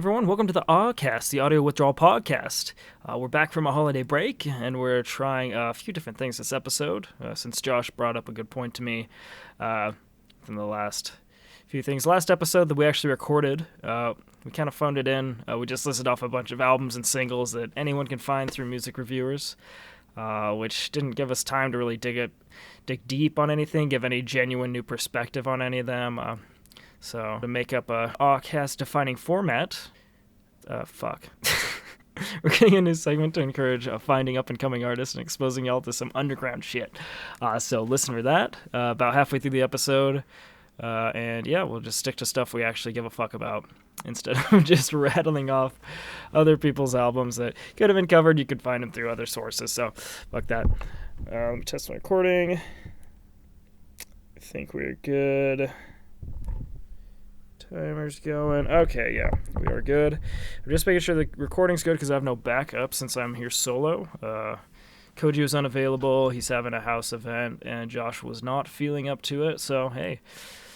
everyone, welcome to the AWcast, the audio withdrawal podcast. We're back from a holiday break, and we're trying a few different things this episode, since Josh brought up a good point to me from the last few things. Last episode that we actually recorded, we kind of phoned it in. We just listed off a bunch of albums and singles that anyone can find through music reviewers, which didn't give us time to really dig deep on anything, give any genuine new perspective on any of them. So, to make up a AWcast-defining format, we're getting a new segment to encourage finding up-and-coming artists and exposing y'all to some underground shit. So listen for that about halfway through the episode. And yeah, we'll just stick to stuff we actually give a fuck about instead of just rattling off other people's albums that could have been covered. You could find them through other sources. So, fuck that. Test my recording. I think we're good. Timer's going. Okay, yeah, we are good. I'm just making sure the recording's good because I have no backup since I'm here solo. Cudi was unavailable. He's having a house event, and Josh was not feeling up to it. So, hey,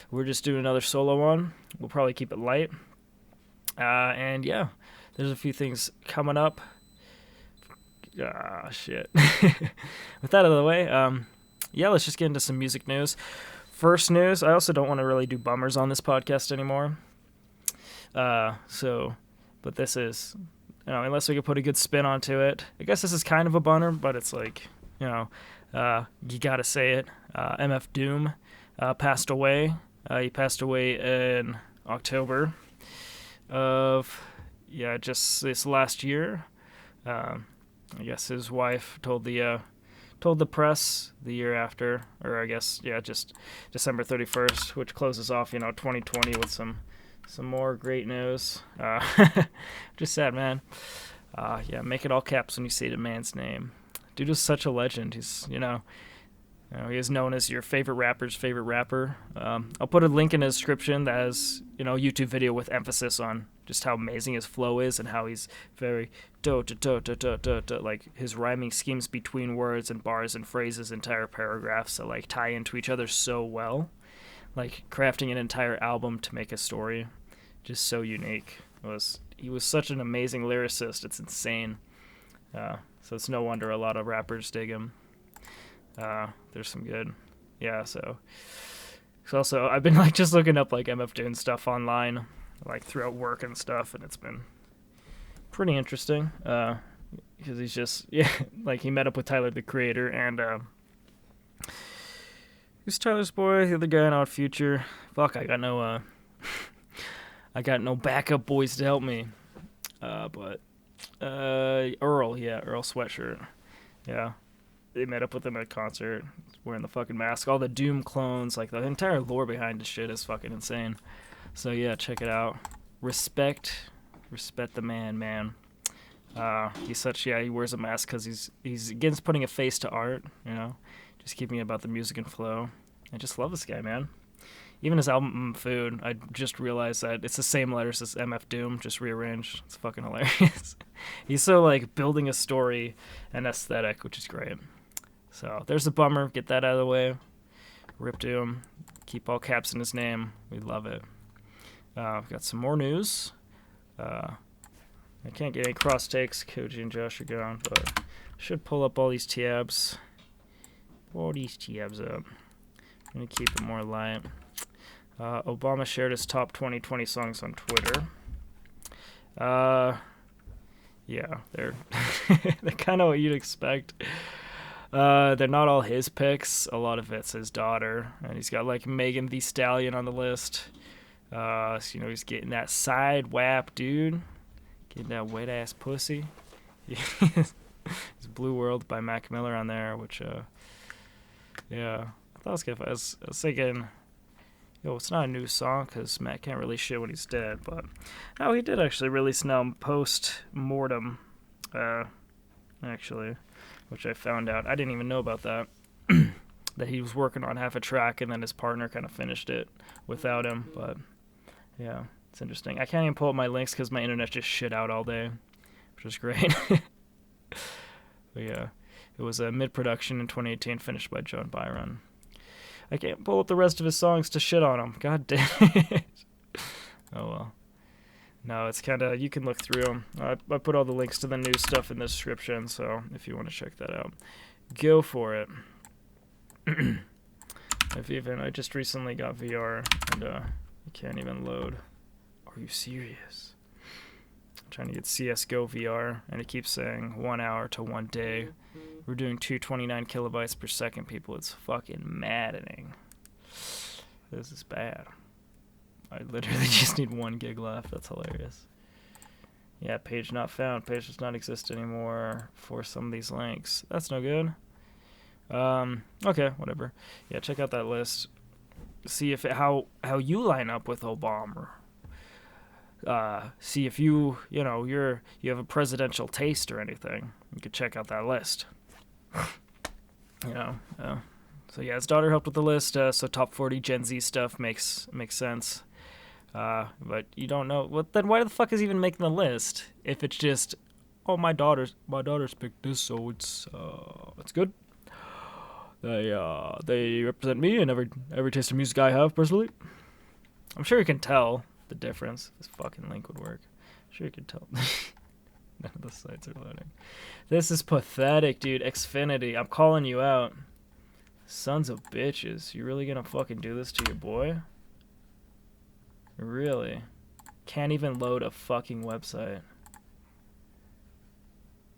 we're just doing another solo one. We'll probably keep it light. And, yeah, there's a few things coming up. Shit. With that out of the way, yeah, let's just get into some music news. First news, I also don't want to really do bummers on this podcast anymore. But this is, unless we could put a good spin onto it. I guess this is kind of a bummer, but it's like, you gotta say it. MF Doom passed away. He passed away in October of, just this last year. I guess his wife told the press the year after, or I guess, just December 31st, which closes off, 2020 with some more great news. Just sad, man. Make it all caps when you say the man's name. Dude is such a legend. He's, he is known as your favorite rapper's favorite rapper. I'll put a link in the description that has, a YouTube video with emphasis on just how amazing his flow is and how he's very like his rhyming schemes between words and bars and phrases, entire paragraphs that like tie into each other so well, like crafting an entire album to make a story, just so unique. He was such an amazing lyricist. It's insane. So it's no wonder a lot of rappers dig him. There's some good, so also I've been like just looking up like MF Doom stuff online, like throughout work and stuff, and it's been pretty interesting, because he's just, like he met up with Tyler, the Creator, and who's Tyler's boy, the other guy in Odd Future. Fuck, I got no backup boys to help me, but Earl Sweatshirt, they met up with him at a concert, wearing the fucking mask. All the Doom clones, like the entire lore behind the shit is fucking insane. So yeah, check it out. Respect the man. He's such, he wears a mask because he's against putting a face to art, just keeping it about the music and flow. I just love this guy, man. Even his album Food, I just realized that it's the same letters as MF Doom, just rearranged. It's fucking hilarious. He's so like building a story and aesthetic, which is great. So there's a bummer. Get that out of the way. Rip Doom. Keep all caps in his name. We love it. I've got some more news. I can't get any cross takes. Koji and Josh are gone, but I should pull up all these tabs. Pull all these tabs up. I'm going to keep it more light. Obama shared his top 2020 songs on Twitter. They're they're kind of what you'd expect. They're not all his picks. A lot of it's his daughter, and he's got like Megan Thee Stallion on the list. So, he's getting that side whap, dude. Getting that wet ass pussy. It's Blue World by Mac Miller on there, which I thought it was good. I was thinking, it's not a new song because Matt can't really shit when he's dead, but no, he did actually release an album post-mortem, actually, which I found out. I didn't even know about that, that he was working on half a track and then his partner kind of finished it without him, but yeah, it's interesting. I can't even pull up my links because my internet just shit out all day, which was great. But yeah, it was a mid-production in 2018, finished by John Byron. I can't pull up the rest of his songs to shit on him. God damn it. Oh well. No, it's kind of, you can look through them. I put all the links to the new stuff in the description, so if you want to check that out, go for it. I just recently got VR, and I can't even load. Are you serious? I'm trying to get CSGO VR, and it keeps saying 1 hour to 1 day. We're doing 229 kilobytes per second, people. It's fucking maddening. This is bad. I literally just need 1 gig left. That's hilarious. Yeah, page not found. Page does not exist anymore for some of these links. That's no good. Okay, whatever. Yeah, check out that list. See if how you line up with Obama. See if you have a presidential taste or anything. You could check out that list. So yeah, his daughter helped with the list. So top 40 Gen Z stuff makes sense. But you don't know. Well, then why the fuck is he even making the list if it's just, oh, my daughters picked this, so it's good. They represent me and every taste of music I have personally. I'm sure you can tell the difference. This fucking link would work. I'm sure you can tell. None of the sites are loading. This is pathetic, dude. Xfinity, I'm calling you out. Sons of bitches. You really gonna fucking do this to your boy? Really? Can't even load a fucking website.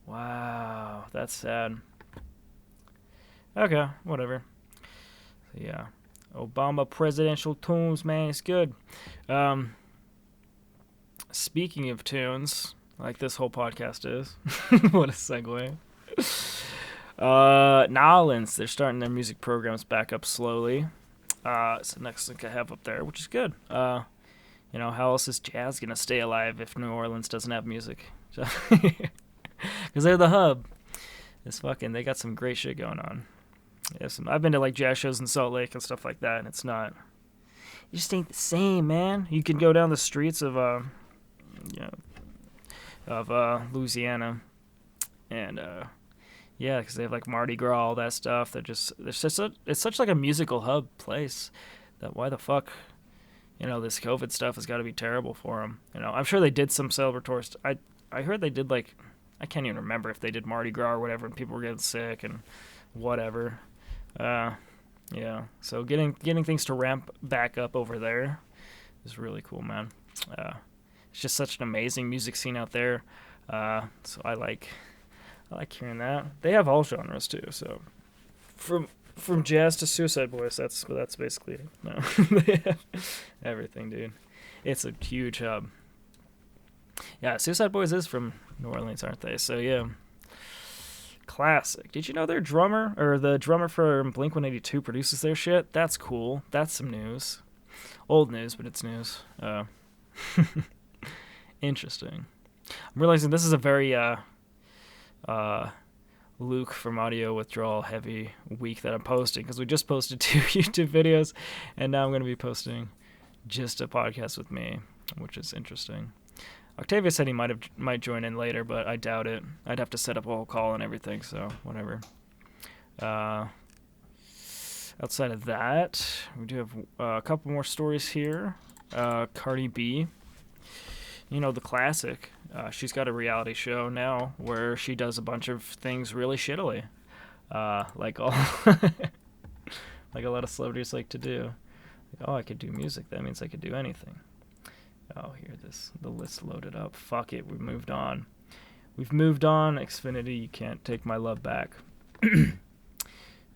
Wow, that's sad. Okay, whatever. So yeah, Obama presidential tunes, man, it's good. Speaking of tunes, like this whole podcast is, what a segue. Nolans, they're starting their music programs back up slowly. It's the next link I have up there, which is good. How else is jazz gonna stay alive if New Orleans doesn't have music? Because they're the hub. They got some great shit going on. Yeah, I've been to like jazz shows in Salt Lake and stuff like that, and it's not. It just ain't the same, man. You can go down the streets of Louisiana, and because they have like Mardi Gras, all that stuff. It's such like a musical hub place that why the fuck, this COVID stuff has got to be terrible for them. I'm sure they did some celebratory. I heard they did like, I can't even remember if they did Mardi Gras or whatever, and people were getting sick and whatever. So getting things to ramp back up over there is really cool, man. It's just such an amazing music scene out there. So I like hearing that. They have all genres too. So from jazz to Suicide Boys, that's basically it. No, they have everything, dude. It's a huge hub. Yeah, Suicide Boys is from New Orleans, aren't they? So yeah. Classic. Did you know the drummer for Blink-182 produces their shit? That's cool. That's some news. Old news, but it's news. Interesting. I'm realizing this is a very Luke from Audio Withdrawal heavy week that I'm posting, because we just posted 2 YouTube videos, and now I'm going to be posting just a podcast with me, which is interesting. Octavia said he might join in later, but I doubt it. I'd have to set up a whole call and everything, so whatever. Outside of that, we do have a couple more stories here. Cardi B, the classic. She's got a reality show now where she does a bunch of things really shittily, like all like a lot of celebrities like to do. Like, oh, I could do music. That means I could do anything. Oh, the list loaded up. Fuck it, we've moved on. Xfinity, you can't take my love back.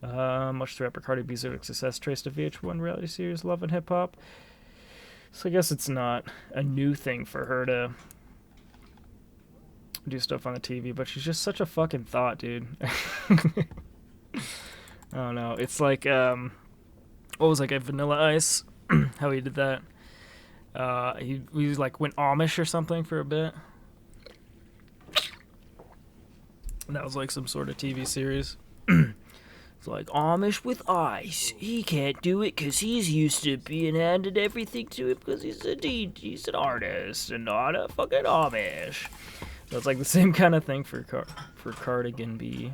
Much to rapper Cardi B's success traced to VH1 reality series Love and Hip Hop. So I guess it's not a new thing for her to do stuff on the TV, but she's just such a fucking thought, dude. I don't know. It's like, what was like a Vanilla Ice? How he did that. He like went Amish or something for a bit. And that was like some sort of TV series. It's like Amish with ice. He can't do it because he's used to being handed everything to him because he's an artist and not a fucking Amish. So it's like the same kind of thing for Cardigan B.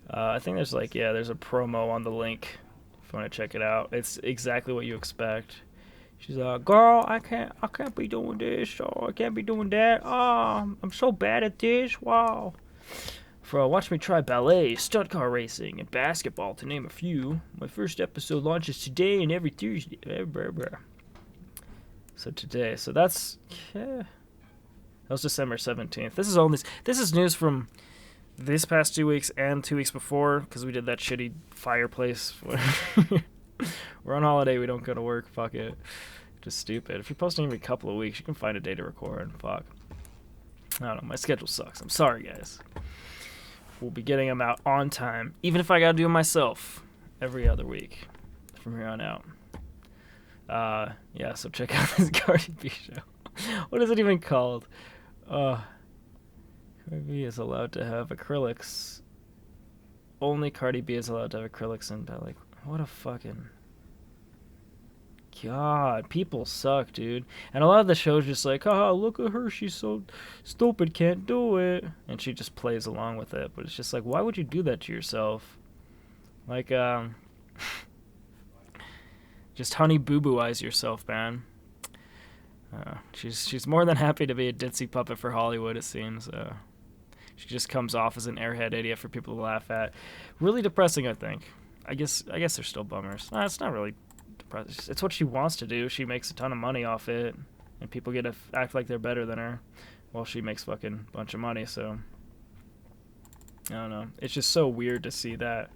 I think there's there's a promo on the link if you want to check it out. It's exactly what you expect. She's like, girl, I can't be doing this, or I can't be doing that. Oh, I'm so bad at this. Wow. Watch me try ballet, stunt car racing, and basketball, to name a few. My first episode launches today and every Tuesday. So today, so that's that was December 17th. This is news from this past 2 weeks and 2 weeks before, because we did that shitty fireplace. We're on holiday, we don't go to work. Fuck it. Just stupid. If you're posting every couple of weeks, you can find a day to record. Fuck. I don't know. My schedule sucks. I'm sorry, guys. We'll be getting them out on time, even if I gotta do them myself every other week from here on out. Yeah, so check out this Cardi B show. What is it even called? Cardi B is allowed to have acrylics. Only Cardi B is allowed to have acrylics in belly. What a fucking... God, people suck, dude. And a lot of the shows just like, oh, look at her, she's so stupid, can't do it. And she just plays along with it. But it's just like, why would you do that to yourself? Like, just honey boo-boo-eyes yourself, man. She's more than happy to be a ditzy puppet for Hollywood, it seems. She just comes off as an airhead idiot for people to laugh at. Really depressing, I think. I guess they're still bummers. It's not really depressing. It's what she wants to do. She makes a ton of money off it, and people get to act like they're better than her while she makes fucking bunch of money, so... I don't know. It's just so weird to see that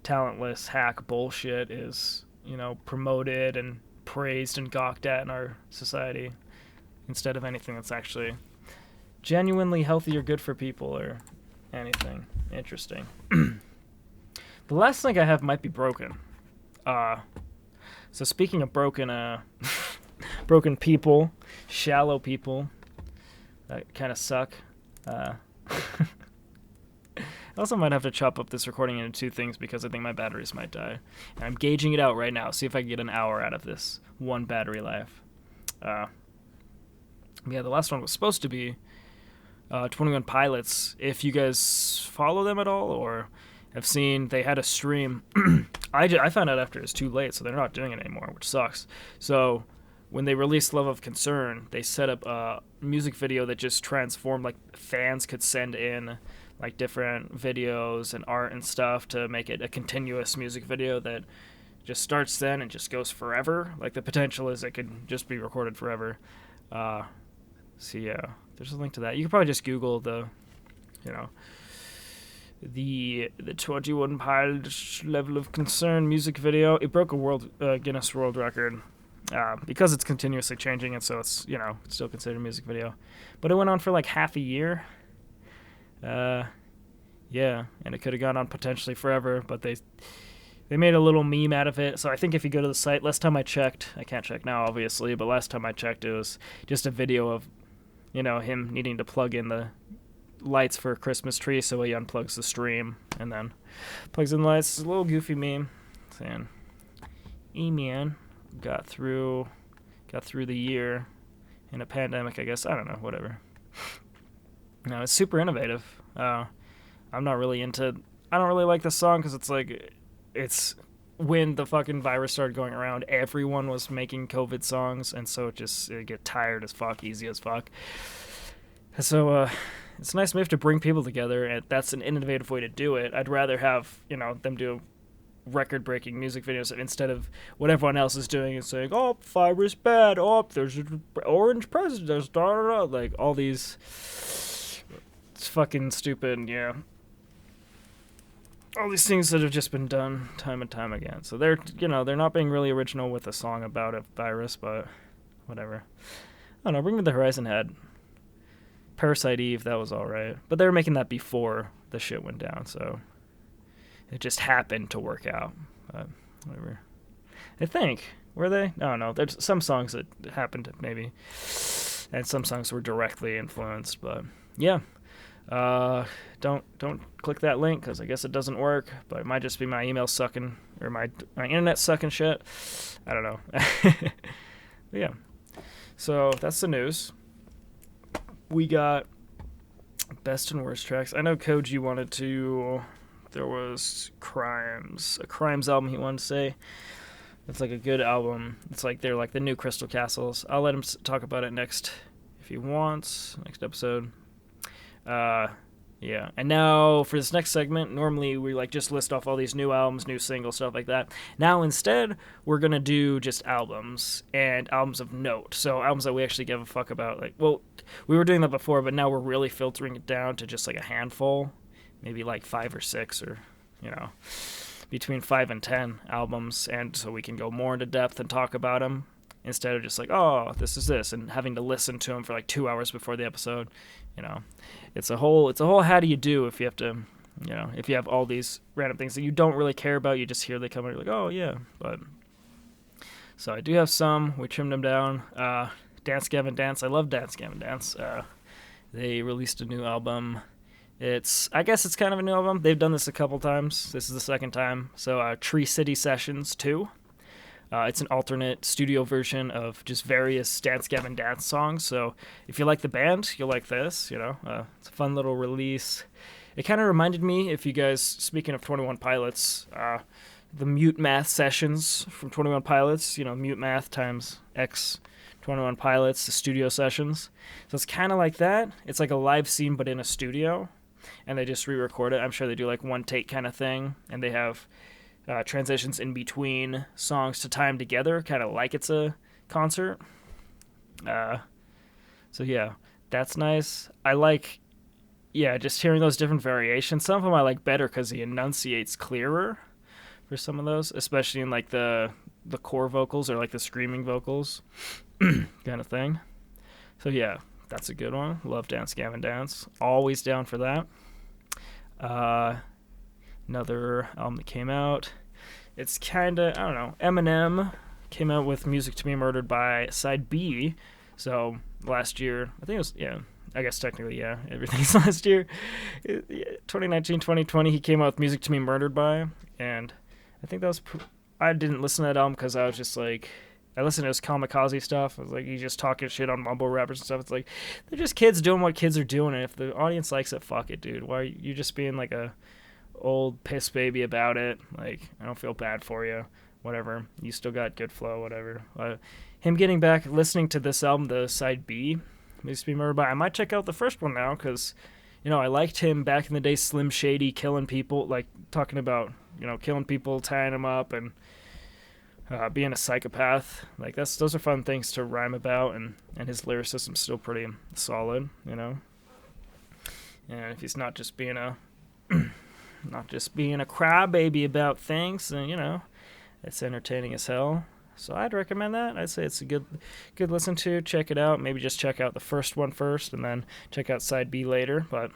talentless hack bullshit is, promoted and praised and gawked at in our society instead of anything that's actually genuinely healthy or good for people or anything interesting. The last thing I have might be broken. So speaking of broken broken people, shallow people that kind of suck. I also might have to chop up this recording into two things because I think my batteries might die. And I'm gauging it out right now. See if I can get an hour out of this one battery life. Yeah, the last one was supposed to be 21 Pilots. If you guys follow them at all or have seen, they had a stream. I found out after it's too late, so they're not doing it anymore, which sucks. So when they released Love of Concern, they set up a music video that just transformed, like fans could send in like different videos and art and stuff to make it a continuous music video that just starts then and just goes forever. Like the potential is it could just be recorded forever. So yeah, there's a link to that. You could probably just Google the 21 Pilots Level of Concern music video. It broke a Guinness World Record because it's continuously changing, and so it's it's still considered a music video. But it went on for like half a year. Yeah, and it could have gone on potentially forever, but they made a little meme out of it. So I think if you go to the site, last time I checked, I can't check now obviously, but last time I checked it was just a video of him needing to plug in the lights for a Christmas tree, so he unplugs the stream and then plugs in the lights. It's a little goofy meme saying, E-man got through the year in a pandemic, I guess. I don't know, whatever. No, it's super innovative. I'm not really into... I don't really like this song because it's like... It's... When the fucking virus started going around, everyone was making COVID songs, and so it get tired as fuck, easy as fuck. So, it's nice to have to bring people together, and that's an innovative way to do it. I'd rather have, them do record-breaking music videos instead of what everyone else is doing and saying, oh, virus bad, oh, there's an orange president, there's da-da-da, like, all these... It's fucking stupid, yeah. All these things that have just been done time and time again. So they're not being really original with a song about a virus, but whatever. I don't know, Bring Me the Horizon had Parasite Eve, that was alright. But they were making that before the shit went down, so it just happened to work out. But whatever. I think. Were they? I don't know. There's some songs that happened, maybe. And some songs were directly influenced, but yeah. Don't click that link because I guess it doesn't work, but it might just be my email sucking or my internet sucking shit. I don't know. But yeah. So that's the news. We got best and worst tracks. I know Koji wanted to. There was a Crimes album he wanted to say. It's like a good album. It's like they're like the new Crystal Castles. I'll let him talk about it next if he wants. Next episode. Yeah. And now for this next segment, normally we like just list off all these new albums, new singles, stuff like that. Now instead, we're gonna do just albums and albums of note. So albums that we actually give a fuck about. Like, well, we were doing that before, but now we're really filtering it down to just like a handful, maybe like 5 or 6 or, you know, between 5 and 10 albums, and so we can go more into depth and talk about them instead of just like, oh, this is this, and having to listen to them for like 2 hours before the episode. You know, it's a whole how do you do if you have to, you know, if you have all these random things that you don't really care about, you just hear they come and you're like, oh yeah. But so I do have some. We trimmed them down. Dance Gavin Dance. I love Dance Gavin Dance. They released a new album. I guess it's kind of a new album. They've done this a couple times. This is the second time. So Tree City Sessions 2. It's an alternate studio version of just various Dance Gavin Dance songs. So if you like the band, you'll like this. You know, it's a fun little release. It kind of reminded me, if you guys, speaking of 21 Pilots, the Mute Math sessions from 21 Pilots. You know, Mute Math times X 21 Pilots, the studio sessions. So it's kind of like that. It's like a live scene, but in a studio. And they just re-record it. I'm sure they do like one take kind of thing, and they have transitions in between songs to time together, kind of like it's a concert. So yeah, that's nice. I like, just hearing those different variations. Some of them I like better because he enunciates clearer for some of those, especially in like the core vocals or like the screaming vocals kind of thing. So yeah, that's a good one. Love Dance Gavin Dance. Always down for that. Another album that came out. It's kind of, I don't know, Eminem came out with Music to Be Murdered By Side B. So last year, I think it was, I guess technically, everything's last year. 2019, 2020, he came out with Music to Be Murdered By. And I think that was, I didn't listen to that album because I was just like, I listened to his kamikaze stuff. I was like, he's just talking shit on mumble rappers and stuff. It's like, they're just kids doing what kids are doing. And if the audience likes it, fuck it, dude. Why are you just being like a old piss baby about it? Like, I don't feel bad for you. Whatever. You still got good flow, whatever. Him getting back, listening to this album, the side B, Needs to Be Murdered By. I might check out the first one now because, you know, I liked him back in the day, Slim Shady, killing people, like talking about, you know, killing people, tying them up, and being a psychopath. Like, those are fun things to rhyme about, and his lyricism's still pretty solid, you know. And if he's not just being a crybaby about things, then, you know, it's entertaining as hell. So I'd recommend that. I'd say it's a good listen to. Check it out. Maybe just check out the first one first, and then check out side B later. But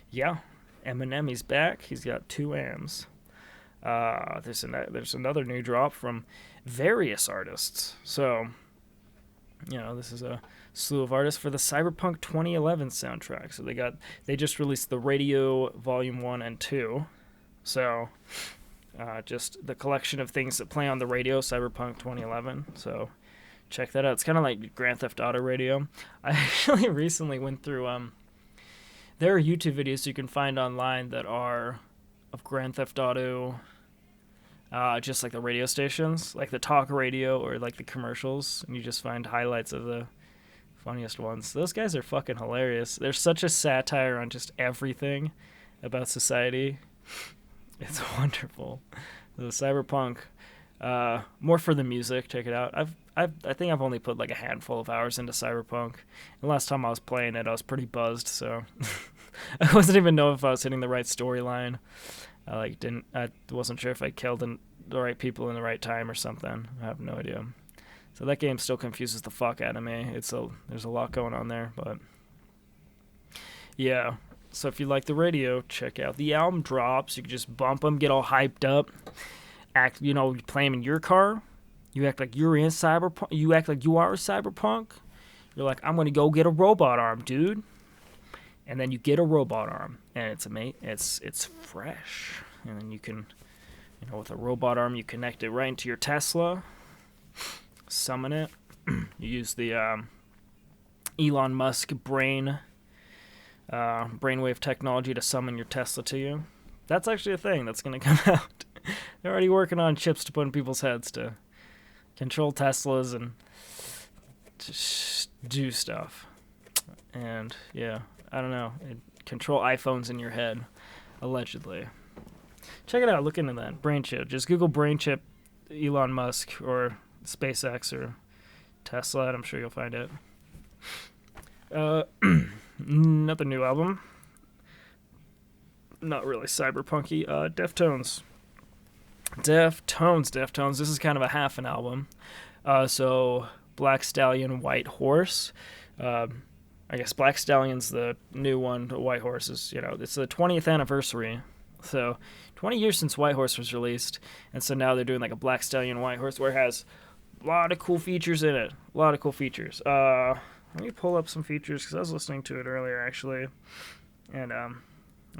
yeah, Eminem, he's back. He's got 2 M's. There's another new drop from various artists. So, you know, this is a slew of artists for the Cyberpunk 2011 soundtrack. So they just released the Radio Volume 1 and 2. So, just the collection of things that play on the radio, Cyberpunk 2011. So, check that out. It's kind of like Grand Theft Auto Radio. I actually recently went through, there are YouTube videos you can find online that are of Grand Theft Auto, just like the radio stations, like the talk radio or like the commercials, and you just find highlights of the funniest ones. Those guys are fucking hilarious. They're such a satire on just everything about society. It's wonderful. The Cyberpunk, more for the music. Check it out. I think I've only put like a handful of hours into Cyberpunk. The last time I was playing it, I was pretty buzzed, so I wasn't even know if I was hitting the right storyline. I wasn't sure if I killed the right people in the right time or something. I have no idea. So that game still confuses the fuck out of me. There's a lot going on there, but yeah. So if you like the radio, check out the album drops. You can just bump them, get all hyped up, you play them in your car. You act like you're in Cyberpunk. You act like you are a Cyberpunk. You're like, I'm gonna go get a robot arm, dude. And then you get a robot arm, and it's amazing. It's fresh, and then you can, with a robot arm, you connect it right into your Tesla, summon it. You use the Elon Musk brainwave technology to summon your Tesla to you. That's actually a thing that's gonna come out. They're already working on chips to put in people's heads to control Teslas and just do stuff. And yeah, I don't know. Control iPhones in your head, allegedly. Check it out. Look into that. Brain chip. Just Google brain chip Elon Musk or SpaceX or Tesla, and I'm sure you'll find it. Another new album. Not really cyberpunky. Deftones. This is kind of a half an album. So Black Stallion, White Horse. I guess Black Stallion's the new one. White Horse is, it's the 20th anniversary. So 20 years since White Horse was released. And so now they're doing like a Black Stallion, White Horse, where it has a lot of cool features in it. Let me pull up some features because I was listening to it earlier, actually. And I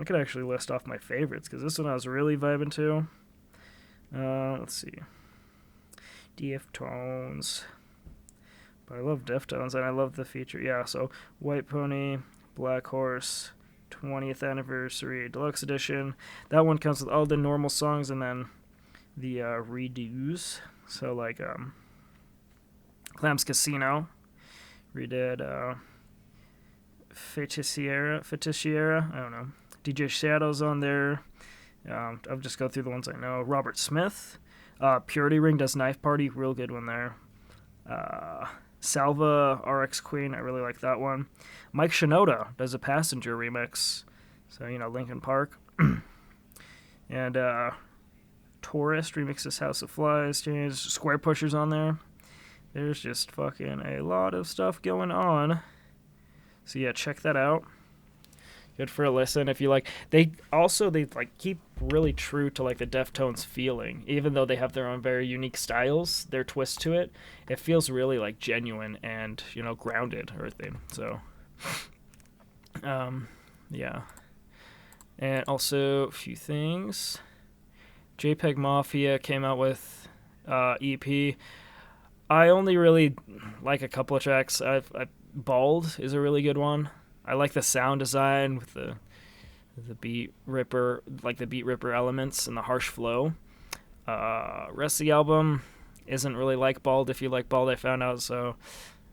could actually list off my favorites because this one I was really vibing to. Let's see. Deftones. But I love Deftones, and I love the feature. Yeah, so White Pony, Black Horse, 20th Anniversary, Deluxe Edition. That one comes with all the normal songs and then the redos. So, like, Clams Casino redid Fetishiera, I don't know. DJ Shadow's on there. I'll just go through the ones I know. Robert Smith. Purity Ring does Knife Party, real good one there. Salva, RX Queen, I really like that one. Mike Shinoda does a Passenger remix. So, Linkin Park. And Tourist remixes House of Flies. Square Pushers on there. There's just fucking a lot of stuff going on. So yeah, check that out. Good for a listen if you like. They keep really true to like the Deftones feeling, even though they have their own very unique styles, their twist to it. It feels really like genuine and grounded, earthy. So, yeah. And also a few things. JPEGMAFIA came out with EP. I only really like a couple of tracks. Bald is a really good one. I like the sound design with the beat ripper, like the beat ripper elements and the harsh flow. Rest of the album isn't really like Bald. If you like Bald, I found out. So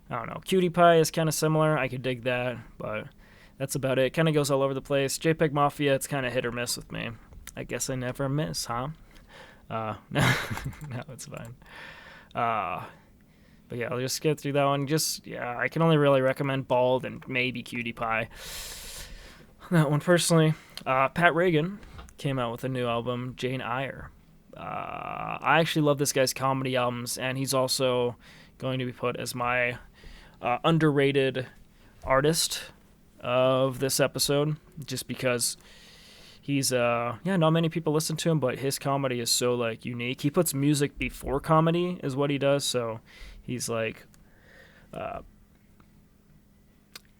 I don't know. Cutie Pie is kind of similar. I could dig that, but that's about it. Kind of goes all over the place. JPEGMAFIA, it's kind of hit or miss with me. I guess I never miss, huh? No, it's fine. But yeah, I'll just get through that one. I can only really recommend Bald and maybe Cutie Pie. That one personally. Pat Regan came out with a new album, Jane Eyre. I actually love this guy's comedy albums, and he's also going to be put as my underrated artist of this episode, just because he's not many people listen to him, but his comedy is so like unique. He puts music before comedy is what he does, so he's like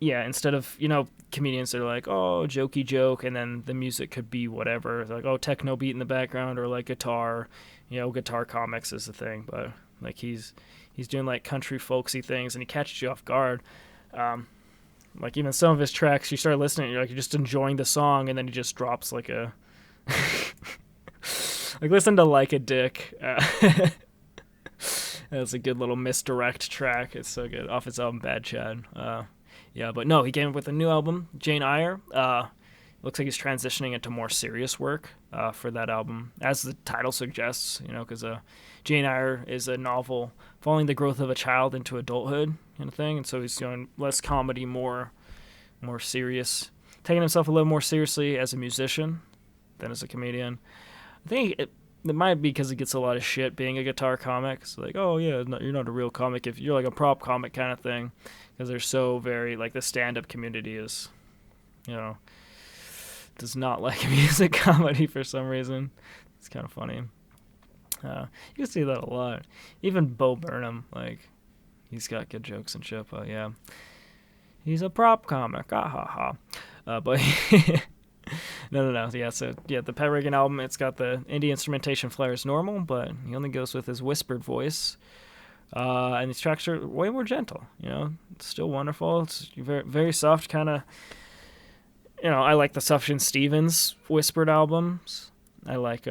instead of comedians that are like, oh, jokey joke, and then the music could be whatever, like, oh, techno beat in the background, or like guitar comics is the thing, but like he's doing like country folksy things, and he catches you off guard. Like even some of his tracks, you start listening, you're just enjoying the song, and then he just drops like a like listen to Like a Dick. That's a good little misdirect track. It's so good off his album Bad Chad. But no, he came up with a new album, Jane Eyre. Looks like he's transitioning into more serious work for that album, as the title suggests. Because Jane Eyre is a novel following the growth of a child into adulthood kind of thing, and so he's doing less comedy, more serious, taking himself a little more seriously as a musician than as a comedian. I think it might be because he gets a lot of shit being a guitar comic. It's like, oh yeah, you're not a real comic if you're like a prop comic kind of thing, because they're so very like the stand-up community is, does not like music comedy for some reason. It's kind of funny. You can see that a lot. Even Bo Burnham, like, he's got good jokes and shit, but yeah. He's a prop comic. But no. Yeah, so yeah, the Pat Regan album, it's got the indie instrumentation flair as normal, but he only goes with his whispered voice. And these tracks are way more gentle, It's still wonderful. It's very, very soft kind of, I like the Sufjan Stevens whispered albums. I like,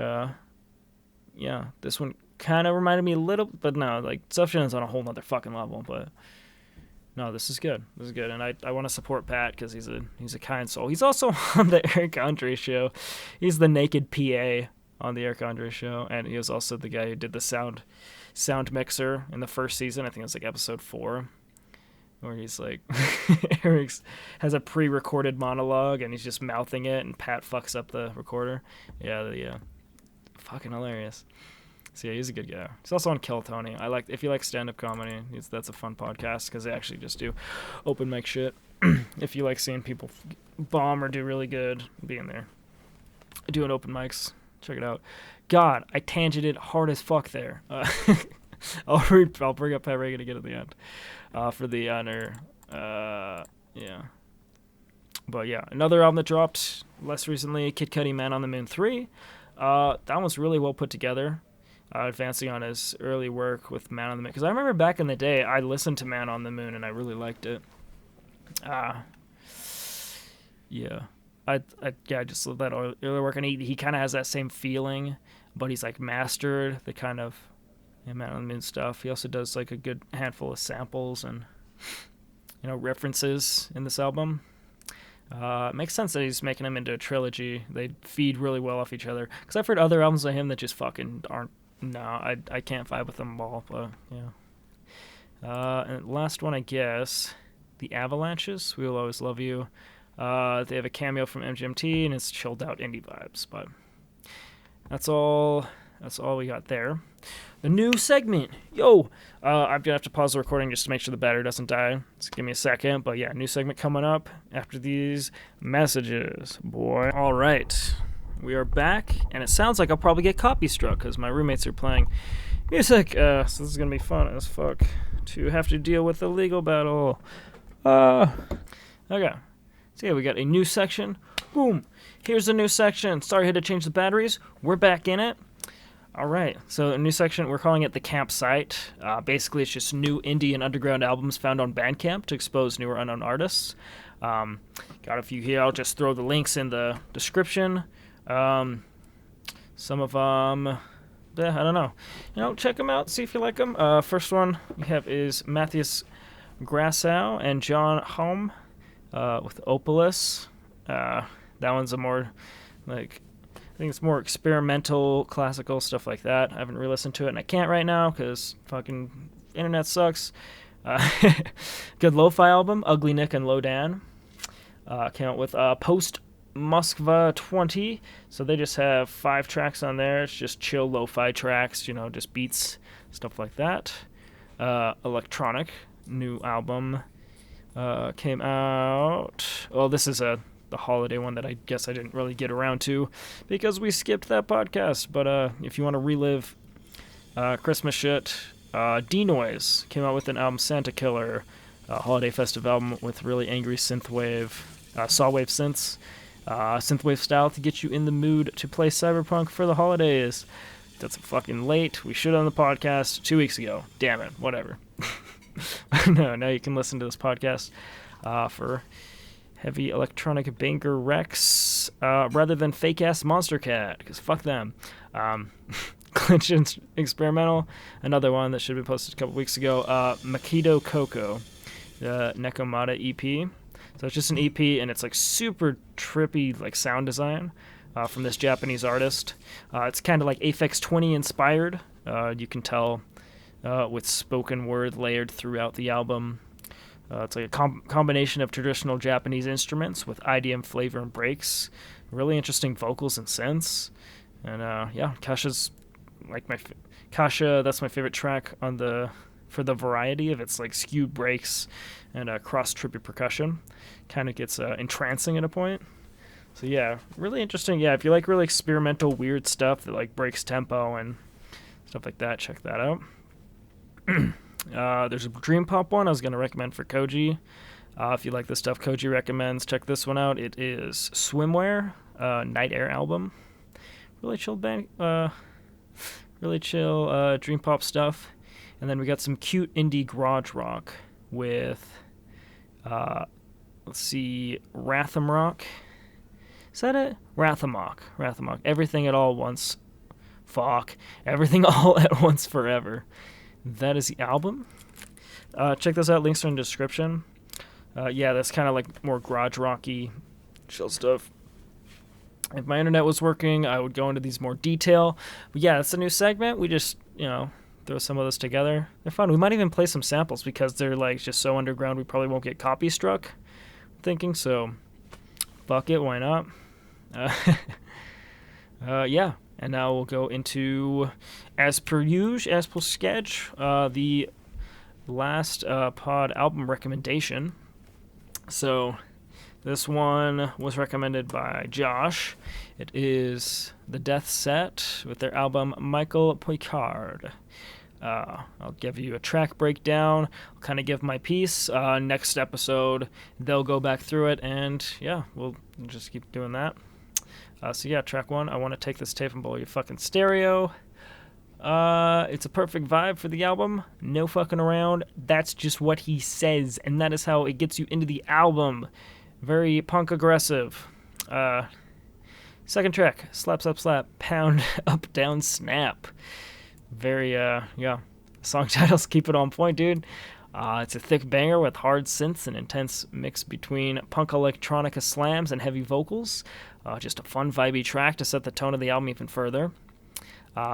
yeah, this one kind of reminded me a little, but no, like Subshin's on a whole nother fucking level. But no, this is good. This is good, and I want to support Pat because he's a kind soul. He's also on the Eric Andre show. He's the naked PA on the Eric Andre show, and he was also the guy who did the sound mixer in the first season. I think it was like episode 4, where he's like Eric has a pre-recorded monologue and he's just mouthing it, and Pat fucks up the recorder. Yeah, fucking hilarious. So yeah, he's a good guy. He's also on Kill Tony. If you like stand-up comedy, that's a fun podcast because they actually just do open mic shit. If you like seeing people bomb or do really good, being there, doing open mics, check it out. God, I tangented hard as fuck there. I'll bring up Pat Regan again at the end for the honor. Yeah. But yeah, another album that dropped less recently, Kid Cudi, Man on the Moon 3. That one's really well put together. Advancing on his early work with Man on the Moon. Because I remember back in the day, I listened to Man on the Moon and I really liked it. Yeah. I just love that early work. And he kind of has that same feeling, but he's like mastered the kind of Man on the Moon stuff. He also does like a good handful of samples and, references in this album. It makes sense that he's making them into a trilogy. They feed really well off each other. Because I've heard other albums of him that just fucking aren't. No, I can't vibe with them all, but yeah. And last one, I guess, the Avalanches. We Will Always Love You. They have a cameo from MGMT, and it's chilled out indie vibes. But that's all we got there. The new segment. Yo! I'm gonna have to pause the recording just to make sure the battery doesn't die. Just give me a second. But yeah, new segment coming up after these messages, boy. All right. We are back, and it sounds like I'll probably get copy struck because my roommates are playing music. So this is going to be fun as fuck to have to deal with the legal battle. Okay. So yeah, we got a new section. Boom. Here's the new section. Sorry I had to change the batteries. We're back in it. All right. So a new section, we're calling it the Campsite. Basically, it's just new indie and underground albums found on Bandcamp to expose new or unknown artists. Got a few here. I'll just throw the links in the description. Some of them, I don't know. Check them out, see if you like them. First one we have is Matthias Grassow and John Home with Opalus. That one's a more, I think it's more experimental, classical, stuff like that. I haven't re-listened to it, and I can't right now because fucking internet sucks. Good lo-fi album, Ugly Nick and Lodan. Came out with Post Moskva 20, so they just have 5 tracks on there. It's just chill lo-fi tracks, just beats, stuff like that. Electronic, new album, came out. Well, this is the holiday one that I guess I didn't really get around to because we skipped that podcast. But if you want to relive Christmas shit, D-Noise came out with an album, Santa Killer, a holiday festive album with really angry synthwave, sawwave synths. Synthwave style to get you in the mood to play Cyberpunk for the holidays. That's fucking late. We should have on the podcast 2 weeks ago. Damn it. Whatever. No, now you can listen to this podcast for heavy electronic banger Rex rather than fake-ass Monster Cat, because fuck them. Glitch Experimental, another one that should have been posted a couple weeks ago. Makito Coco, the Nekomata EP. So it's just an EP, and it's like super trippy, like sound design from this Japanese artist. It's kind of like Aphex 20 inspired. You can tell with spoken word layered throughout the album. It's like a combination of traditional Japanese instruments with IDM flavor and breaks. Really interesting vocals and synths. And yeah, Kasha's like Kasha. That's my favorite track on for the variety of its like skewed breaks and cross trippy percussion. Kind of gets entrancing at a point. So yeah, really interesting. Yeah, if you like really experimental, weird stuff that like breaks tempo and stuff like that, check that out. There's a Dream Pop one I was going to recommend for Koji. If you like the stuff Koji recommends, check this one out. It is Swimwear, Night Air album. Really chill Dream Pop stuff. And then we got some cute indie garage rock with, let's see, Rathamrock. Is that it? Rathamok. Everything at All Once Fuck. Everything All at Once Forever. That is the album. Check those out. Links are in the description. Yeah, that's kind of like more garage rocky, chill stuff. If my internet was working, I would go into these more detail. But yeah, it's a new segment. We just, throw some of this together. They're fun. We might even play some samples because they're like just so underground we probably won't get copy struck. I'm thinking so. Fuck it, why not? Yeah. And now we'll go into, as per usual, as per sketch, the last pod album recommendation. So this one was recommended by Josh. It is The Death Set with their album Michael Picard. I'll give you a track breakdown. I'll kind of give my piece. Next episode, they'll go back through it, and yeah, we'll just keep doing that. So yeah, track 1, I Want to Take This Tape and Blow Your Fucking Stereo. It's a perfect vibe for the album. No fucking around. That's just what he says, and that is how it gets you into the album. Very punk aggressive. Second track, Slap, Slap, Slap, Pound, Up, Down, Snap. Very, song titles keep it on point, dude. It's a thick banger with hard synths and intense mix between punk electronica slams and heavy vocals. Just a fun, vibey track to set the tone of the album even further.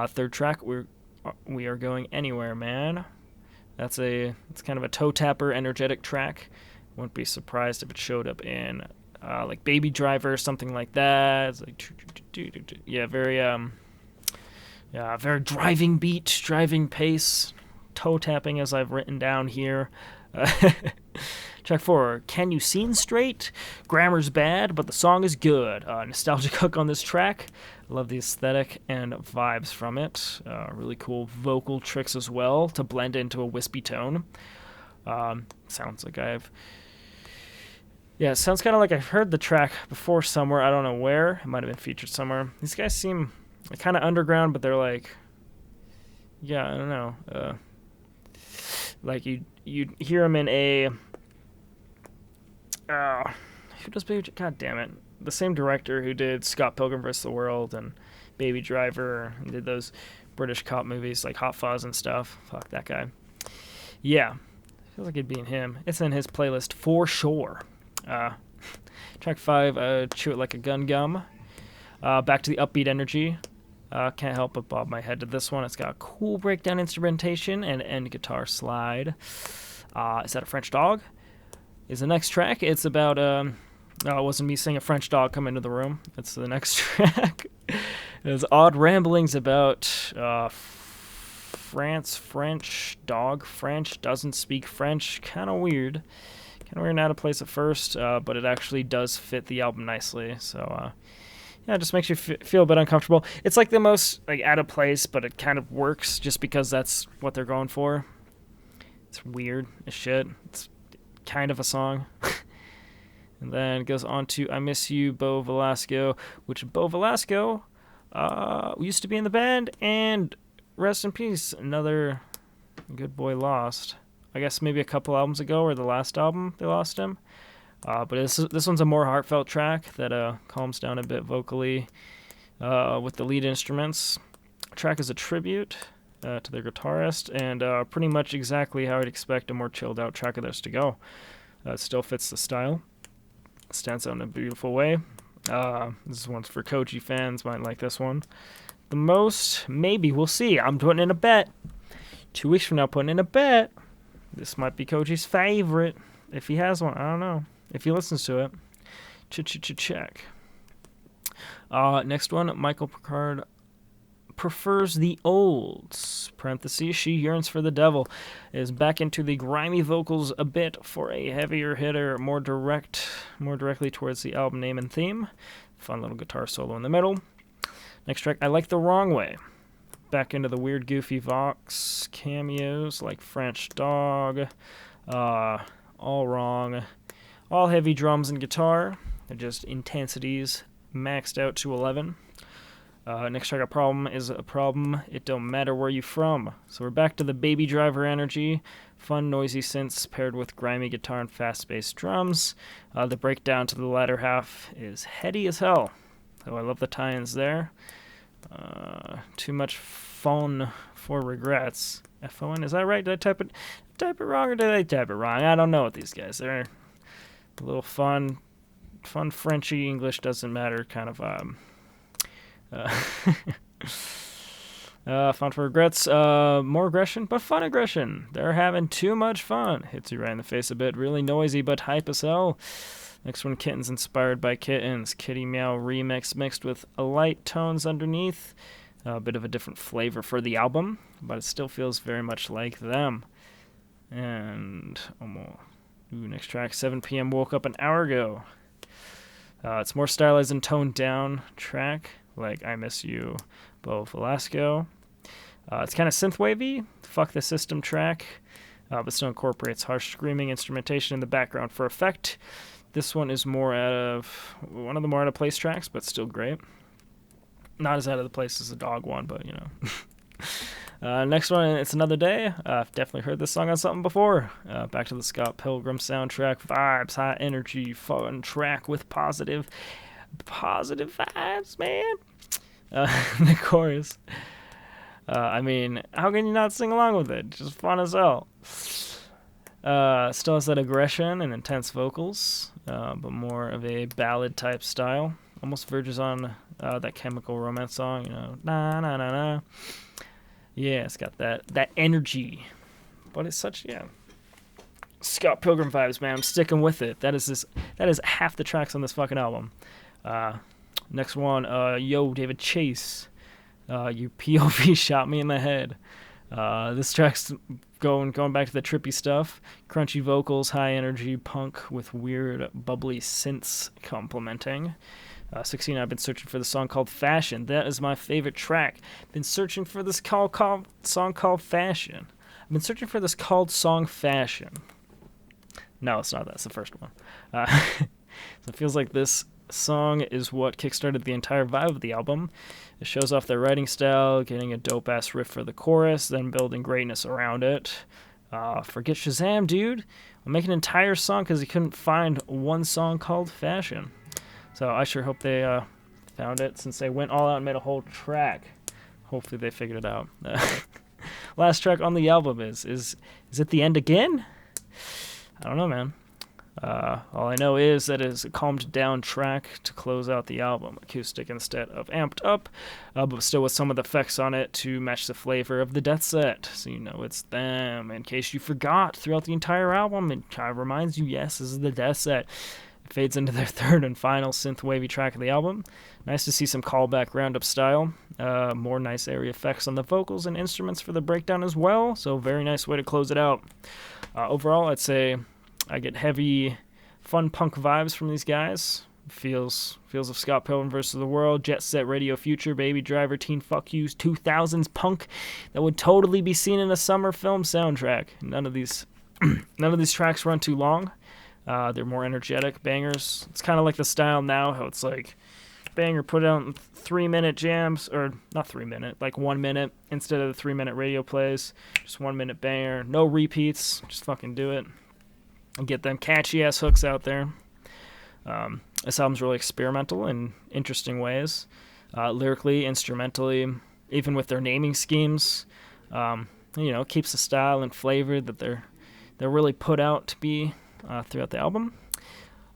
Third track, we are going anywhere, man. It's kind of a toe tapper, energetic track. Wouldn't be surprised if it showed up in like Baby Driver or something like that. It's like very driving beat, driving pace, toe tapping as I've written down here. Track 4, Can You Sing Straight? Grammar's bad, but the song is good. Nostalgic hook on this track. I love the aesthetic and vibes from it. Really cool vocal tricks as well to blend into a wispy tone. Sounds like it sounds kind of like I've heard the track before somewhere. I don't know where. It might have been featured somewhere. These guys seem kind of underground, but they're like, I don't know. Like you hear them in a, who does Baby? God damn it! The same director who did Scott Pilgrim vs. the World and Baby Driver and did those British cop movies like Hot Fuzz and stuff. Fuck that guy. Yeah, feels like it'd be in him. It's in his playlist for sure. Track 5, Chew It Like a Gun Gum. Back to the upbeat energy. Can't help but bob my head to this one. It's got a cool breakdown instrumentation and end guitar slide. Is that a French dog? Is the next track. It's about, it wasn't me seeing a French dog come into the room. It's the next track. There's odd ramblings about French dog. French, doesn't speak French. Kind of weird. Kind of weird how to place it first, but it actually does fit the album nicely. So, it just makes you feel a bit uncomfortable. It's like the most out of place, but it kind of works just because that's what they're going for. It's weird as shit. It's kind of a song. And then it goes on to I Miss You, Bo Velasco, which Bo Velasco used to be in the band, and rest in peace, another good boy lost. I guess maybe a couple albums ago, or the last album they lost him. But this one's a more heartfelt track that calms down a bit vocally with the lead instruments. The track is a tribute to their guitarist, and pretty much exactly how I'd expect a more chilled out track of theirs to go. It still fits the style. It stands out in a beautiful way. This one's for Koji fans, might like this one the most. Maybe, we'll see. I'm putting in a bet. 2 weeks from now, putting in a bet. This might be Koji's favorite. If he has one, I don't know. If he listens to it. Check. Next one, Michael Picard prefers the olds. Parentheses, she yearns for the devil. Is back into the grimy vocals a bit for a heavier hitter, more directly towards the album name and theme. Fun little guitar solo in the middle. Next track, I Like the Wrong Way. Back into the weird, goofy Vox cameos like French Dog. All wrong. All heavy drums and guitar. They're just intensities maxed out to 11. Next track, A Problem Is a Problem. It Don't Matter Where You From. So we're back to the Baby Driver energy. Fun, noisy synths paired with grimy guitar and fast-paced drums. The breakdown to the latter half is heady as hell. So I love the tie-ins there. Too much fun for regrets. F-O-N, is that right? Did I type it wrong, or did I type it wrong? I don't know what these guys. They're a little fun Frenchy English doesn't matter kind of fun for regrets, more aggression, but fun aggression. They're having too much fun. Hits you right in the face a bit. Really noisy, but hype as hell. Next one, Kittens inspired by Kittens. Kitty Meow remix mixed with light tones underneath. A bit of a different flavor for the album, but it still feels very much like them. And next track, 7 p.m. Woke Up an hour ago. It's more stylized and toned down track, like I Miss You, Bo Velasco. It's kind of synthwavy, fuck the system track, but still incorporates harsh screaming instrumentation in the background for effect. This one is one of the more out of place tracks, but still great. Not as out of the place as the dog one, but you know. Next one, It's Another Day. I've definitely heard this song on something before. Back to the Scott Pilgrim soundtrack. Vibes, high energy, fun track with positive vibes, man. The chorus. I mean, how can you not sing along with it? Just fun as hell. Still has that aggression and intense vocals, but more of a ballad type style. Almost verges on that Chemical Romance song, you know, na na na na. Yeah, it's got that energy, but it's such Scott Pilgrim vibes, man. I'm sticking with it. That is half the tracks on this fucking album. Next one, Yo David Chase, you POV shot me in the head. This track's going back to the trippy stuff, crunchy vocals, high energy punk with weird bubbly synths complementing. 16, I've been searching for the song called Fashion. That is my favorite track. Been searching for this song called Fashion. I've been searching for this song Fashion. No, it's not. That's the first one. So it feels like this song is what kickstarted the entire vibe of the album. It shows off their writing style, getting a dope-ass riff for the chorus, then building greatness around it. Forget Shazam, dude. I'll make an entire song because he couldn't find one song called Fashion. So I sure hope they found it, since they went all out and made a whole track. Hopefully they figured it out. Last track on the album is it the end again? I don't know, man. All I know is that it's a calmed down track to close out the album, acoustic instead of amped up, but still with some of the effects on it to match the flavor of the Death Set, so you know it's them. In case you forgot, throughout the entire album, it kind of reminds you, yes, this is the Death Set. It fades into their third and final synth-wavy track of the album. Nice to see some callback roundup style, more nice area effects on the vocals and instruments for the breakdown as well, so very nice way to close it out. Overall, I'd say I get heavy, fun punk vibes from these guys. Feels of Scott Pilgrim vs. the World, Jet Set Radio Future, Baby Driver, Teen Fuck Yous, 2000s punk that would totally be seen in a summer film soundtrack. None of these tracks run too long. They're more energetic bangers. It's kind of like the style now, how it's like banger put out in 3-minute jams, or not 3 minute, like 1 minute instead of the 3-minute radio plays. Just 1 minute banger, no repeats. Just fucking do it and get them catchy ass hooks out there. This album's really experimental in interesting ways, lyrically, instrumentally, even with their naming schemes. Keeps the style and flavor that they're really put out to be throughout the album.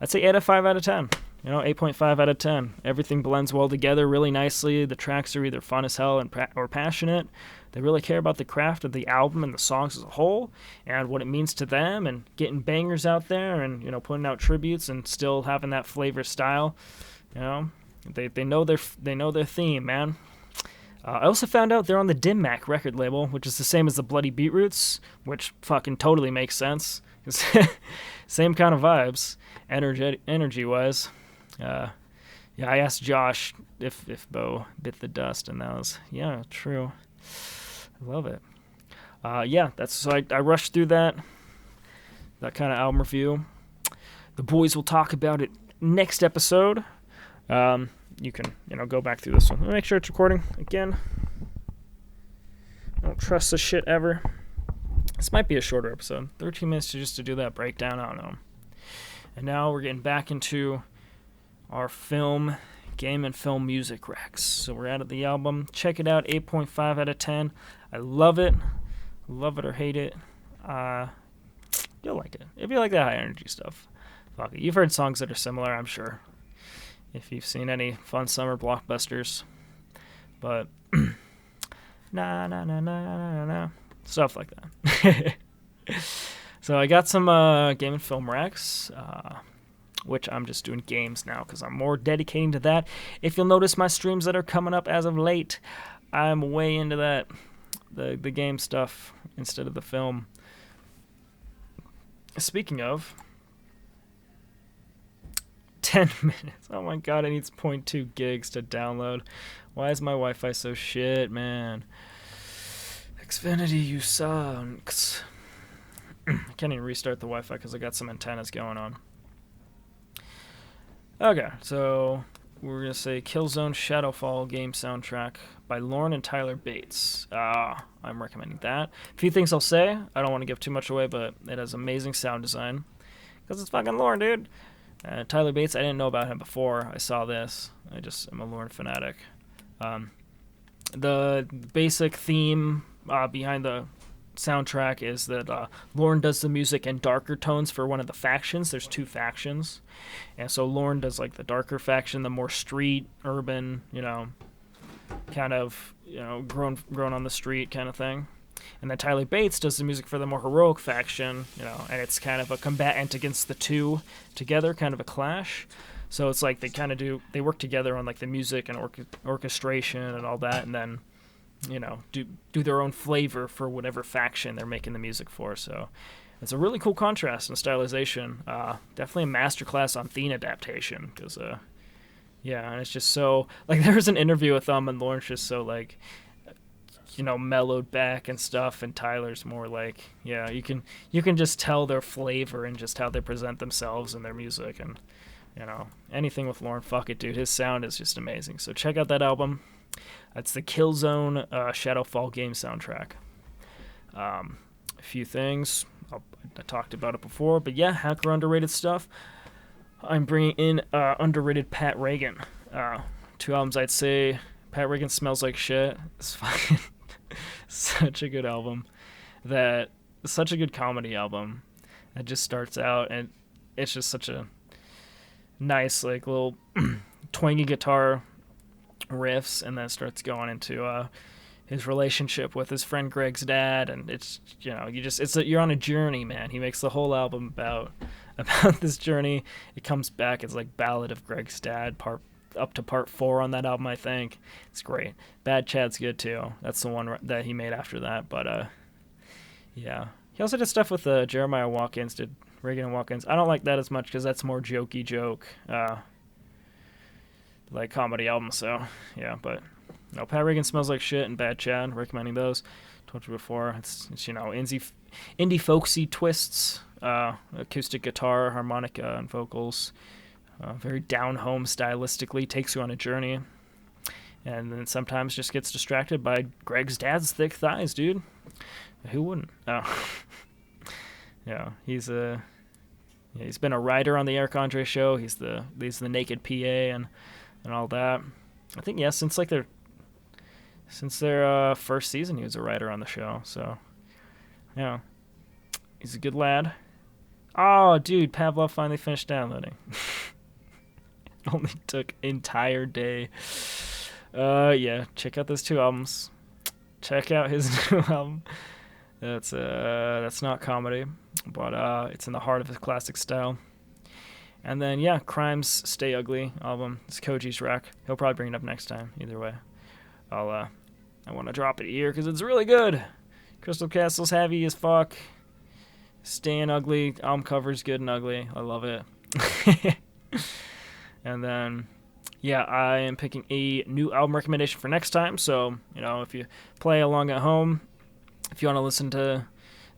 I'd say 5 out of 10. 8.5 out of 10. Everything blends well together really nicely. The tracks are either fun as hell or passionate. They really care about the craft of the album and the songs as a whole, and what it means to them, and getting bangers out there, and putting out tributes, and still having that flavor style. They know their theme, man. I also found out they're on the Dim Mak record label, which is the same as the Bloody Beetroots, which fucking totally makes sense. Same kind of vibes, energy-wise. I asked Josh if Bo bit the dust, and that was, true. I love it. So I rushed through that kind of album review. The boys will talk about it next episode. You can, go back through this one. Make sure it's recording again. I don't trust this shit ever. This might be a shorter episode. 13 minutes just to do that breakdown. I don't know. And now we're getting back into our film Game and Film Music Rex. So we're out of the album. Check it out, 8.5 out of 10. I love it. Love it or hate it. You'll like it. If you like that high energy stuff. Fuck it. You've heard songs that are similar, I'm sure. If you've seen any fun summer blockbusters. But, na na na na na na. Stuff like that. So I got some Game and Film Rex, which I'm just doing games now because I'm more dedicating to that. If you'll notice my streams that are coming up as of late, I'm way into that, the game stuff instead of the film. Speaking of, 10 minutes. Oh my god, it needs 0.2 gigs to download. Why is my Wi-Fi so shit, man? Xfinity, you sucks. I can't even restart the Wi-Fi because I got some antennas going on. Okay, so we're going to say Killzone Shadowfall game soundtrack by Lauren and Tyler Bates. I'm recommending that. A few things I'll say. I don't want to give too much away, but it has amazing sound design. Because it's fucking Lauren, dude. Tyler Bates, I didn't know about him before I saw this. I'm a Lauren fanatic. The basic theme behind the soundtrack is that Lauren does the music in darker tones for one of the factions. There's two factions, and so Lauren does like the darker faction, the more street, urban, kind of, grown on the street kind of thing. And then Tyler Bates does the music for the more heroic faction, and it's kind of a combatant against the two together, kind of a clash. So it's like they work together on like the music and orchestration and all that, and then do their own flavor for whatever faction they're making the music for. So it's a really cool contrast and stylization. Definitely a masterclass on theme adaptation, because and it's just so like there's an interview with them and Lauren's just so like mellowed back and stuff, and Tyler's more like you can just tell their flavor and just how they present themselves and their music, and anything with Lauren, fuck it, dude. His sound is just amazing. So check out that album. That's the Killzone Shadowfall game soundtrack. A few things. I talked about it before, but yeah, hacker underrated stuff. I'm bringing in underrated Pat Regan. 2 albums I'd say. Pat Regan Smells Like Shit. It's fucking such a good album. Such a good comedy album. It just starts out, and it's just such a nice, like, little twangy guitar riffs, and then it starts going into his relationship with his friend Greg's dad, and it's you're on a journey, man. He makes the whole album about this journey. It comes back as like Ballad of Greg's Dad, up to part 4 on that album, I think. It's great. Bad Chad's good too. That's the one that he made after that, but yeah. He also did stuff with Jeremiah Watkins, did Regan and Watkins. I don't like that as much because that's more jokey joke, like comedy album. So yeah, but no, Pat Regan Smells Like Shit and Bad Chad, recommending those. Told you before, it's indie folksy twists, acoustic guitar, harmonica, and vocals. Very down home stylistically, takes you on a journey, and then sometimes just gets distracted by Greg's dad's thick thighs, dude. Who wouldn't? Oh. Yeah, he's been a writer on the Eric Andre show. He's the Naked PA and all that. I think since their first season, he was a writer on the show. So yeah, he's a good lad. Oh, dude, Pavlov finally finished downloading. Only took entire day. Yeah, check out those 2 albums. Check out his new album. That's not comedy, but it's in the heart of his classic style. And then Crimes Stay Ugly album. It's Koji's rec. He'll probably bring it up next time. Either way, I want to drop it here because it's really good. Crystal Castle's heavy as fuck. Staying Ugly album cover's good and ugly. I love it. And then, I am picking a new album recommendation for next time. So, if you play along at home, if you want to listen to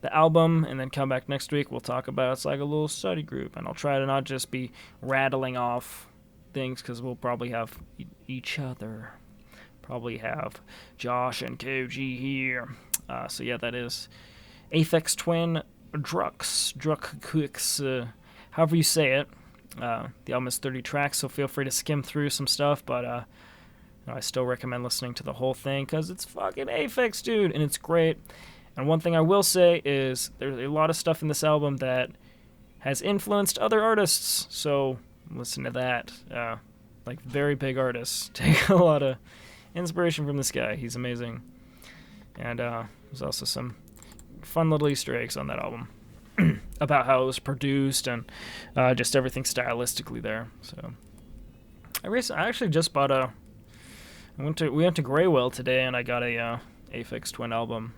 the album and then come back next week, we'll talk about it. It's like a little study group. And I'll try to not just be rattling off things because we'll probably have each other. Probably have Josh and Koji here. So, that is Aphex Twin Drux, however you say it. The album is 30 tracks, so feel free to skim through some stuff, but I still recommend listening to the whole thing because it's fucking Aphex, dude, and it's great. And one thing I will say is there's a lot of stuff in this album that has influenced other artists, so listen to that. Like, very big artists take a lot of inspiration from this guy. He's amazing. And there's also some fun little Easter eggs on that album about how it was produced and just everything stylistically there. So I actually just bought we went to Graywell today, and I got a Aphex Twin album,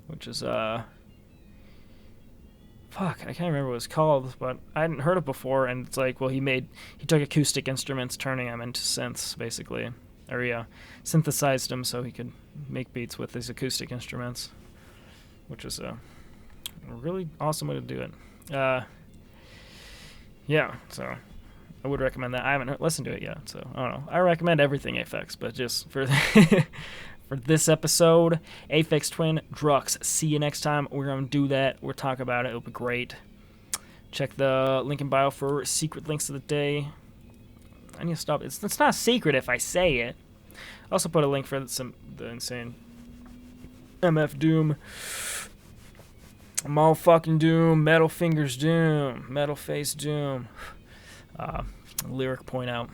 which is fuck, I can't remember what it was called, but I hadn't heard it before. And it's like, well, he took acoustic instruments, turning them into synths, basically, or he synthesized them so he could make beats with these acoustic instruments, which is a really awesome way to do it. Yeah, so I would recommend that. I haven't listened to it yet, so I don't know. I recommend everything Aphex, but just for for this episode, Aphex Twin, Drux. See you next time. We're going to do that. We'll talk about it. It'll be great. Check the link in bio for secret links of the day. I need to stop. It's not a secret if I say it. I also put a link for the insane MF Doom. Motherfucking Doom. Metal Fingers Doom. Metal Face Doom. Lyric point out.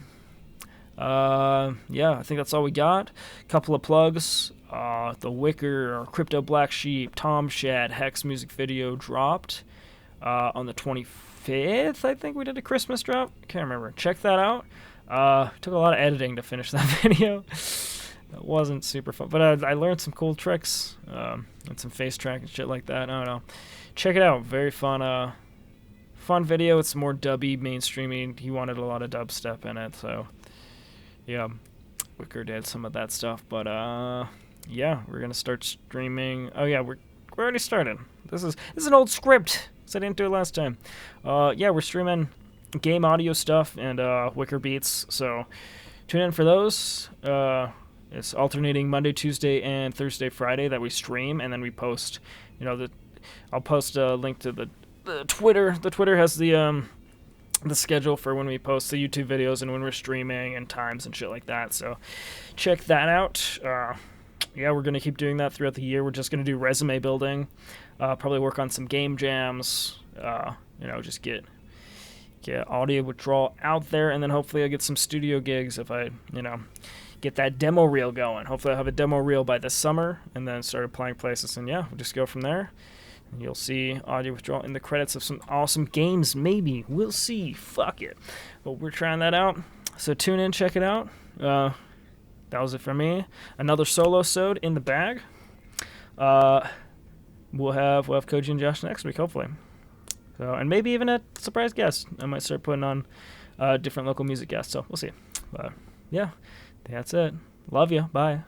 Yeah, I think that's all we got. Couple of plugs. The Wicker, Crypto Black Sheep, Tom Shad, Hex music video dropped on the 25th. I think we did a Christmas drop. Can't remember. Check that out. Took a lot of editing to finish that video. It wasn't super fun, but I learned some cool tricks and some face track and shit like that. I don't know. Check it out. Very fun. Fun video. It's more dubby, mainstreamy. He wanted a lot of dubstep in it, so yeah, Wicker did some of that stuff. But yeah, we're gonna start streaming. Oh yeah, we're already started. This is an old script, because I didn't do it last time. Yeah, we're streaming game audio stuff and Wicker beats, so tune in for those. It's alternating Monday, Tuesday, and Thursday, Friday that we stream, and then we post. I'll post a link to the Twitter. The Twitter has the schedule for when we post the YouTube videos and when we're streaming and times and shit like that. So check that out. Yeah, we're gonna keep doing that throughout the year. We're just gonna do resume building. Probably work on some game jams. Just get audio withdrawal out there, and then hopefully I'll get some studio gigs if I get that demo reel going. Hopefully I'll have a demo reel by this summer, and then start applying places, and yeah, we'll just go from there. And you'll see audio withdrawal in the credits of some awesome games, maybe. We'll see. Fuck it. But we're trying that out. So tune in, check it out. That was it for me. Another solo-sode in the bag. We'll have Koji and Josh next week, hopefully. So, and maybe even a surprise guest. I might start putting on different local music guests, so we'll see. But yeah, that's it. Love you. Bye.